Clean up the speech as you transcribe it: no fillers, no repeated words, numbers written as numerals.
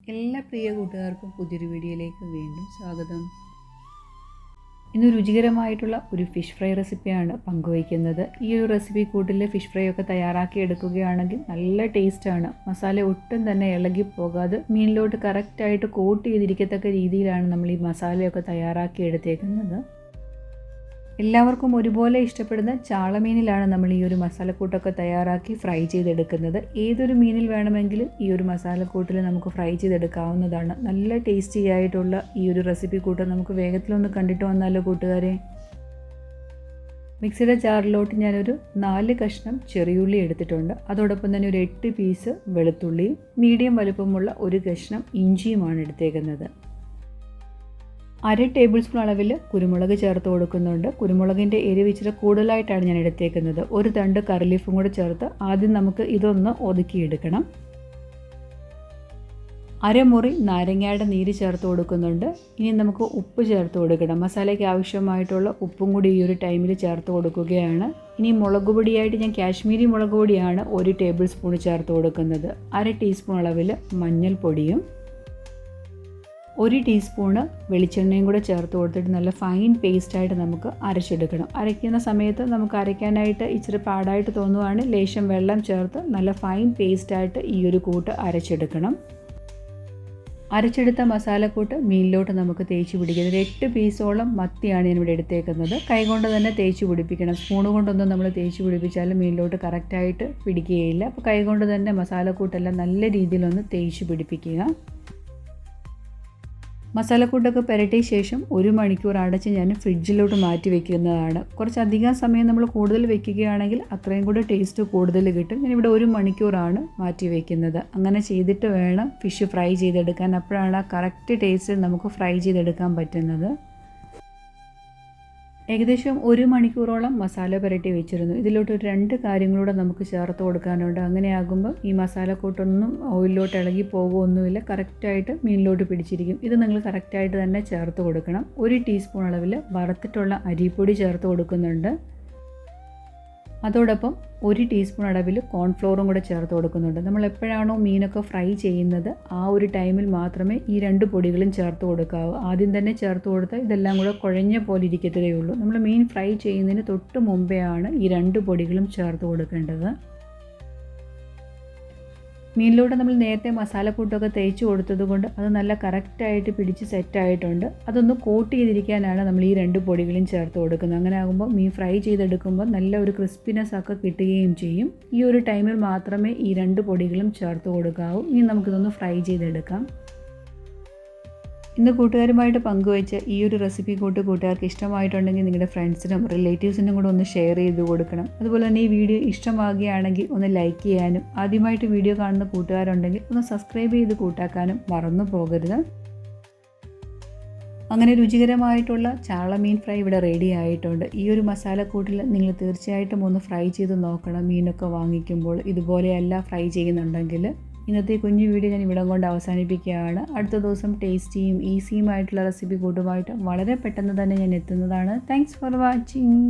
എല്ലാ പ്രിയ കൂട്ടുകാർക്കും പുതിയൊരു വീഡിയോയിലേക്ക് വീണ്ടും സ്വാഗതം. ഇന്ന് രുചികരമായിട്ടുള്ള ഒരു ഫിഷ് ഫ്രൈ റെസിപ്പിയാണ് പങ്കുവയ്ക്കുന്നത്. ഈ ഒരു റെസിപ്പി കൂട്ടിൽ ഫിഷ് ഫ്രൈ ഒക്കെ തയ്യാറാക്കി എടുക്കുകയാണെങ്കിൽ നല്ല ടേസ്റ്റാണ്. മസാല ഒട്ടും തന്നെ ഇളകി പോകാതെ മീനിലോട്ട് കറക്റ്റായിട്ട് കോട്ട് ചെയ്തിരിക്കത്തക്ക രീതിയിലാണ് നമ്മൾ ഈ മസാലയൊക്കെ തയ്യാറാക്കി എടുത്തേക്കുന്നത്. എല്ലാവർക്കും ഒരുപോലെ ഇഷ്ടപ്പെടുന്ന ചാളമീനിലാണ് നമ്മൾ ഈ ഒരു മസാലക്കൂട്ടൊക്കെ തയ്യാറാക്കി ഫ്രൈ ചെയ്തെടുക്കുന്നത്. ഏതൊരു മീനിൽ വേണമെങ്കിലും ഈ ഒരു മസാലക്കൂട്ടിൽ നമുക്ക് ഫ്രൈ ചെയ്തെടുക്കാവുന്നതാണ്. നല്ല ടേസ്റ്റി ആയിട്ടുള്ള ഈ ഒരു റെസിപ്പി കൂട്ടം നമുക്ക് വേഗത്തിലൊന്ന് കണ്ടിട്ട് വന്നാലോ കൂട്ടുകാരെ. മിക്സിയുടെ ജാറിലോട്ട് ഞാനൊരു 4 കഷ്ണം ചെറിയുള്ളി എടുത്തിട്ടുണ്ട്. അതോടൊപ്പം തന്നെ ഒരു 8 പീസ് വെളുത്തുള്ളിയും മീഡിയം വലുപ്പമുള്ള ഒരു കഷ്ണം ഇഞ്ചിയുമാണ് എടുത്തേക്കുന്നത്. 1/2 ടേബിൾ സ്പൂൺ അളവിൽ കുരുമുളക് ചേർത്ത് കൊടുക്കുന്നുണ്ട്. കുരുമുളകിൻ്റെ എരിവ് ഇച്ചിരി കൂടുതലായിട്ടാണ് ഞാൻ എടുത്തേക്കുന്നത്. ഒരു തണ്ട് കറി ലീഫും കൂടെ ചേർത്ത് ആദ്യം നമുക്ക് ഇതൊന്ന് ഒതുക്കിയെടുക്കണം. 1/2 മുറി നാരങ്ങയുടെ നീര് ചേർത്ത് കൊടുക്കുന്നുണ്ട്. ഇനി നമുക്ക് ഉപ്പ് ചേർത്ത് കൊടുക്കണം. മസാലയ്ക്ക് ആവശ്യമായിട്ടുള്ള ഉപ്പും കൂടി ഈ ഒരു ടൈമിൽ ചേർത്ത് കൊടുക്കുകയാണ്. ഇനി മുളക് പൊടിയായിട്ട് ഞാൻ കാശ്മീരി മുളക് പൊടിയാണ് 1 ടേബിൾ സ്പൂൺ ചേർത്ത് കൊടുക്കുന്നത്. 1/2 ടീസ്പൂൺ അളവിൽ മഞ്ഞൾപ്പൊടിയും 1 ടീസ്പൂണ് വെളിച്ചെണ്ണയും കൂടെ ചേർത്ത് കൊടുത്തിട്ട് നല്ല ഫൈൻ പേസ്റ്റായിട്ട് നമുക്ക് അരച്ചെടുക്കണം. അരയ്ക്കുന്ന സമയത്ത് നമുക്ക് അരയ്ക്കാനായിട്ട് ഇച്ചിരി പാടായിട്ട് തോന്നുവാണ്. ലേശം വെള്ളം ചേർത്ത് നല്ല ഫൈൻ പേസ്റ്റായിട്ട് ഈ ഒരു കൂട്ട് അരച്ചെടുക്കണം. അരച്ചെടുത്ത മസാലക്കൂട്ട് മീനിലോട്ട് നമുക്ക് തേച്ച് പിടിക്കുന്നത്. 8 പീസോളം മത്തിയാണ് ഞാനിവിടെ എടുത്തേക്കുന്നത്. കൈകൊണ്ട് തന്നെ തേച്ച് പിടിപ്പിക്കണം. സ്പൂണ് കൊണ്ടൊന്നും നമ്മൾ തേച്ച് പിടിപ്പിച്ചാലും മീനിലോട്ട് കറക്റ്റായിട്ട് പിടിക്കുകയില്ല. അപ്പോൾ കൈകൊണ്ട് തന്നെ മസാലക്കൂട്ടെല്ലാം നല്ല രീതിയിലൊന്ന് തേച്ച് പിടിപ്പിക്കുക. മസാലക്കൂട്ടൊക്കെ പുരട്ടിയ ശേഷം 1 മണിക്കൂർ അടച്ച് ഞാൻ ഫ്രിഡ്ജിലോട്ട് മാറ്റി വയ്ക്കുന്നതാണ്. കുറച്ചധികം സമയം നമ്മൾ കൂടുതൽ വയ്ക്കുകയാണെങ്കിൽ അത്രയും കൂടെ ടേസ്റ്റ് കൂടുതൽ കിട്ടും. ഞാനിവിടെ 1 മണിക്കൂറാണ് മാറ്റി വയ്ക്കുന്നത്. അങ്ങനെ ചെയ്തിട്ട് വേണം ഫിഷ് ഫ്രൈ ചെയ്തെടുക്കാൻ. അപ്പോഴാണ് ആ കറക്റ്റ് ടേസ്റ്റിൽ നമുക്ക് ഫ്രൈ ചെയ്തെടുക്കാൻ പറ്റുന്നത്. ഏകദേശം 1 മണിക്കൂറോളം മസാല പുരട്ടി വെച്ചിരുന്നു. ഇതിലോട്ട് 2 കാര്യങ്ങളൂടെ നമുക്ക് ചേർത്ത് കൊടുക്കാനുണ്ട്. അങ്ങനെയാകുമ്പോൾ ഈ മസാലക്കൂട്ടൊന്നും ഓയിലിലോട്ട് ഇളകി പോകുമൊന്നുമില്ല. കറക്റ്റായിട്ട് മീനിലോട്ട് പിടിച്ചിരിക്കും. ഇത് നിങ്ങൾ കറക്റ്റായിട്ട് തന്നെ ചേർത്ത് കൊടുക്കണം. 1 ടീസ്പൂൺ അളവിൽ വറുത്തിട്ടുള്ള അരിപ്പൊടി ചേർത്ത് കൊടുക്കുന്നുണ്ട്. അതോടൊപ്പം 1 ടീസ്പൂൺ അളവിൽ കോൺഫ്ലോറും കൂടെ ചേർത്ത് കൊടുക്കുന്നുണ്ട്. നമ്മൾ എപ്പോഴാണോ മീനൊക്കെ ഫ്രൈ ചെയ്യുന്നത് ആ ഒരു ടൈമിൽ മാത്രമേ ഈ 2 പൊടികളും ചേർത്ത് കൊടുക്കാവൂ. ആദ്യം തന്നെ ചേർത്ത് കൊടുത്താൽ ഇതെല്ലാം കൂടെ കുഴഞ്ഞ പോലെ ഇരിക്കത്തേ ഉള്ളൂ. നമ്മൾ മീൻ ഫ്രൈ ചെയ്യുന്നതിന് തൊട്ട് മുമ്പേ ആണ് ഈ 2 പൊടികളും ചേർത്ത് കൊടുക്കേണ്ടത്. മീനിലൂടെ നമ്മൾ നേരത്തെ മസാലക്കൂട്ടൊക്കെ തേച്ച് കൊടുത്തത് കൊണ്ട് അത് നല്ല കറക്റ്റായിട്ട് പിടിച്ച് സെറ്റായിട്ടുണ്ട്. അതൊന്ന് കോട്ട് ചെയ്തിരിക്കാനാണ് നമ്മൾ ഈ 2 പൊടികളും ചേർത്ത് കൊടുക്കുന്നത്. അങ്ങനെ ആകുമ്പോൾ മീൻ ഫ്രൈ ചെയ്തെടുക്കുമ്പോൾ നല്ല ഒരു ക്രിസ്പിനെസ് ഒക്കെ കിട്ടുകയും ചെയ്യും. ഈ ഒരു ടൈമിൽ മാത്രമേ ഈ 2 പൊടികളും ചേർത്ത് കൊടുക്കാവൂ. ഇനി നമുക്കിതൊന്ന് ഫ്രൈ ചെയ്തെടുക്കാം. ഇന്ന് കൂട്ടുകാരുമായിട്ട് പങ്കുവെച്ച ഈ ഒരു റെസിപ്പി കൂട്ടുകാർക്ക് ഇഷ്ടമായിട്ടുണ്ടെങ്കിൽ നിങ്ങളുടെ ഫ്രണ്ട്സിനും റിലേറ്റീവ്സിനും കൂടെ ഒന്ന് ഷെയർ ചെയ്ത് കൊടുക്കണം. അതുപോലെ തന്നെ ഈ വീഡിയോ ഇഷ്ടമാകുകയാണെങ്കിൽ ഒന്ന് ലൈക്ക് ചെയ്യാനും ആദ്യമായിട്ട് വീഡിയോ കാണുന്ന കൂട്ടുകാരുണ്ടെങ്കിൽ ഒന്ന് സബ്സ്ക്രൈബ് ചെയ്ത് കൂട്ടാക്കാനും മറന്നു പോകരുത്. അങ്ങനെ രുചികരമായിട്ടുള്ള ചാളമീൻ ഫ്രൈ ഇവിടെ റെഡി ആയിട്ടുണ്ട്. ഈ ഒരു മസാലക്കൂട്ടിൽ നിങ്ങൾ തീർച്ചയായിട്ടും ഒന്ന് ഫ്രൈ ചെയ്ത് നോക്കണം. മീനൊക്കെ വാങ്ങിക്കുമ്പോൾ ഇതുപോലെയല്ല ഫ്രൈ ചെയ്യുന്നുണ്ടെങ്കിൽ. ഇന്നത്തെ കുഞ്ഞു വീഡിയോ ഞാൻ ഇവിടെ കൊണ്ട് അവസാനിപ്പിക്കുകയാണ്. അടുത്ത ദിവസം ടേസ്റ്റിയും ഈസിയുമായിട്ടുള്ള റെസിപ്പി കൂട്ടുമായിട്ട് വളരെ പെട്ടെന്ന് തന്നെ ഞാൻ എത്തുന്നതാണ്. Thanks for watching.